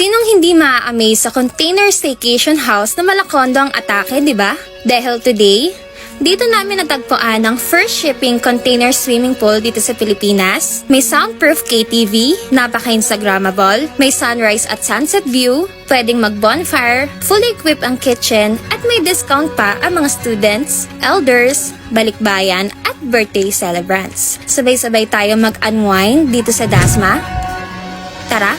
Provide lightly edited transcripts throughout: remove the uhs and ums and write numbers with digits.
Sinong hindi ma-amaze sa container staycation house na malakondo ang atake, di ba? Dahil today, dito namin natagpuan ang first shipping container swimming pool dito sa Pilipinas. May soundproof KTV, napaka-instagrammable, may sunrise at sunset view, pwedeng mag-bonfire, fully equipped ang kitchen, at may discount pa ang mga students, elders, balikbayan, at birthday celebrants. Sabay-sabay tayo mag-unwind dito sa Dasma. Tara!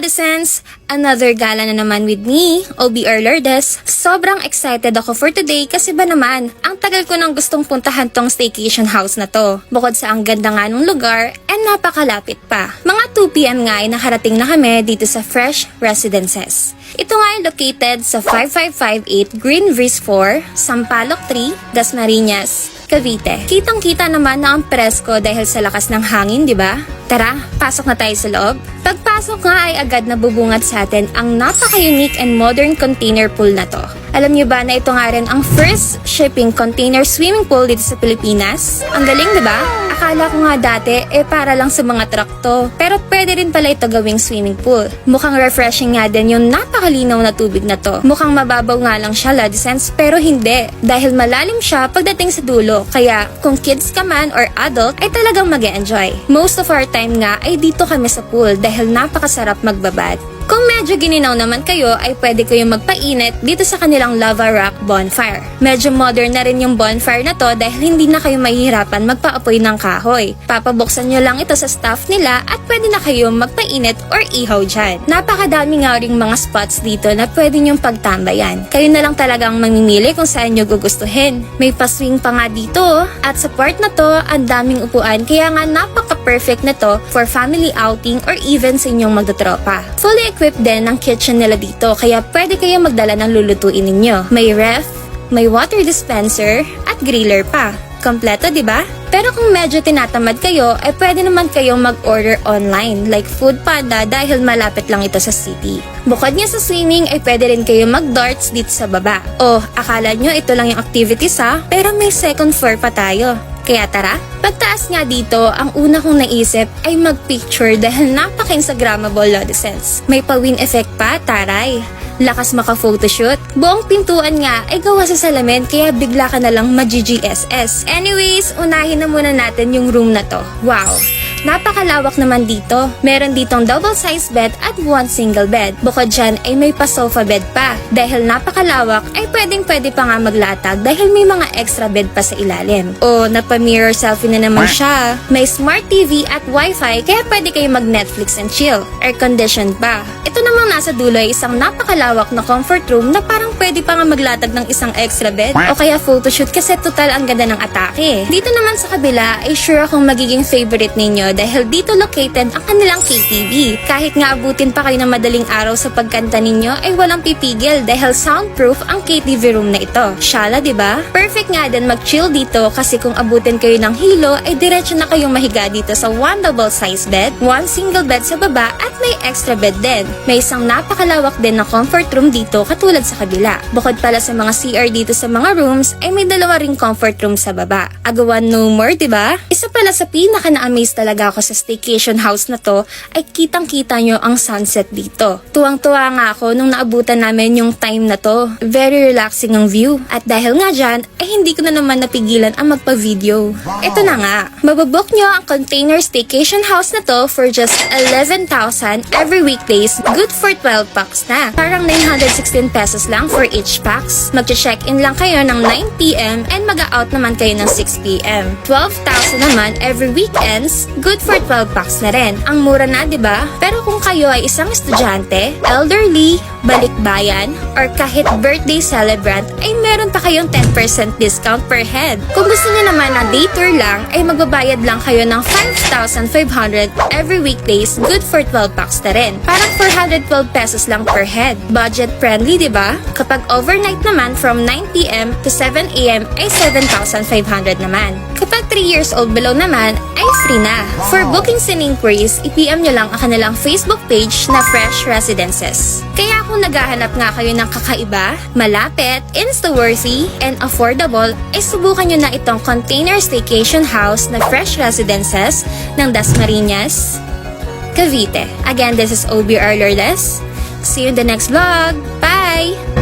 Citizens, another gala na naman with me, OBR Lourdes. Sobrang excited ako for today kasi ba naman, ang tagal ko nang gustong puntahan tong staycation house na to. Bukod sa ang ganda nga ng lugar, and napakalapit pa. Mga 2 PM nga ay nakarating na kami dito sa Fresh Residences. Ito nga ay located sa 5558 Green Breeze 4, Sampaloc 3, Dasmariñas, Cavite. Kitang-kita naman na ang presko dahil sa lakas ng hangin, di ba? Tara, pasok na tayo sa loob. Pagpasok nga ay agad nabubungad sa atin ang napaka-unique and modern container pool na to. Alam niyo ba na ito nga rin ang first shipping container swimming pool dito sa Pilipinas? Ang galing, di ba? Akala ko nga dati, para lang sa mga truck to. Pero pwede rin pala ito gawing swimming pool. Mukhang refreshing nga din yung napakalinaw na tubig na to. Mukhang mababaw nga lang siya, Ladisens, pero hindi. Dahil malalim siya pagdating sa dulo. Kaya kung kids ka man or adult, ay talagang mag-e-enjoy. Most of our time nga ay dito kami sa pool dahil napakasarap magbabad. Kung medyo gininaw naman kayo, ay pwede kayong magpainit dito sa kanilang lava rock bonfire. Medyo modern na rin yung bonfire na to dahil hindi na kayo mahihirapan magpaapoy ng kahoy. Papabuksan nyo lang ito sa staff nila at pwede na kayong magpainit or ihaw dyan. Napakadami nga ring mga spots dito na pwede nyong pagtambayan. Kayo na lang talagang mamimili kung saan nyo gugustuhin. May paswing pa nga dito at sa part na to, ang daming upuan kaya nga napaka-perfect na to for family outing or even sa inyong magdotropa. Fully equipped din ang kitchen nila dito kaya pwede kayo magdala ng lulutuin ninyo. May ref, may water dispenser, at griller pa. Kompleto, di ba? Pero kung medyo tinatamad kayo, ay pwede naman kayong mag-order online like Foodpanda dahil malapit lang ito sa city. Bukod niya sa swimming, ay pwede rin kayo mag-darts dito sa baba. Oh, akala nyo ito lang yung activities ha? Pero may second floor pa tayo. Kaya tara, pagtaas nga dito, ang una kong naisip ay mag-picture dahil napaka-instagrammable, Ladisens. May pa-wind effect pa, taray. Lakas maka-photoshoot. Buong pintuan nga ay gawa sa salamin kaya bigla ka na lang mag-GGSS. Anyways, unahin na muna natin yung room na to. Wow! Napakalawak naman dito. Meron ditong double size bed at 1 single bed. Bukod dyan ay may pa-sofa bed pa. Dahil napakalawak ay pwedeng-pwede pa nga maglatag dahil may mga extra bed pa sa ilalim. O, napa-mirror selfie na naman siya. May smart TV at wifi kaya pwede kayo mag-Netflix and chill. Air-conditioned pa. Ito namang nasa dulo ay isang napakalawak na comfort room na parang pwede pa nga maglatag ng isang extra bed o kaya photoshoot kasi total ang ganda ng atake. Dito naman sa kabila ay sure akong magiging favorite ninyo dahil dito located ang kanilang KTV. Kahit nga abutin pa kayo ng madaling araw sa pagkanta ninyo ay walang pipigil dahil soundproof ang KTV room na ito. Shala, di ba? Perfect nga din mag-chill dito kasi kung abutin kayo ng hilo ay diretso na kayong mahiga dito sa 1 double size bed, 1 single bed sa baba at may extra bed din. May isang napakalawak din na comfort room dito katulad sa kabila. Bukod pala sa mga CR dito sa mga rooms ay may 2 ring comfort room sa baba. Agawan no more, di ba? Isa pala sa pinaka na-amaze talaga ako sa staycation house na to ay kitang-kita nyo ang sunset dito. Tuwang-tuwa nga ako nung naabutan namin yung time na to. Very relaxing ang view. At dahil nga dyan, ay hindi ko na naman napigilan ang magpa-video. Ito na nga, mababook nyo ang container staycation house na to for just 11,000 every weekdays. Good for 12 packs na. Parang 916 pesos lang for each packs. Mag-check-in lang kayo ng 9 PM and mag-out naman kayo ng 6 PM. 12,000 naman every weekends. Good for 12 packs na rin. Ang mura na, di ba? Pero kung kayo ay isang estudyante, elderly, balikbayan, or kahit birthday celebrant, ay meron pa kayong 10% discount per head. Kung gusto niyo naman na day tour lang, ay magbabayad lang kayo ng 5,500 every weekdays. Good for 12 packs na rin. Parang 412 pesos lang per head. Budget friendly, di ba? Kapag overnight naman from 9 PM to 7 AM ay 7,500 naman. Kapag 3 years old below naman, ay free na. For bookings and inquiries, i-PM nyo lang ang kanilang Facebook page na Fresh Residences. Kaya kung naghahanap nga kayo ng kakaiba, malapit, insta-worthy, and affordable, ay subukan nyo na itong container staycation house na Fresh Residences ng Dasmariñas, Cavite. Again, this is OBR Lourdes. See you in the next vlog. Bye!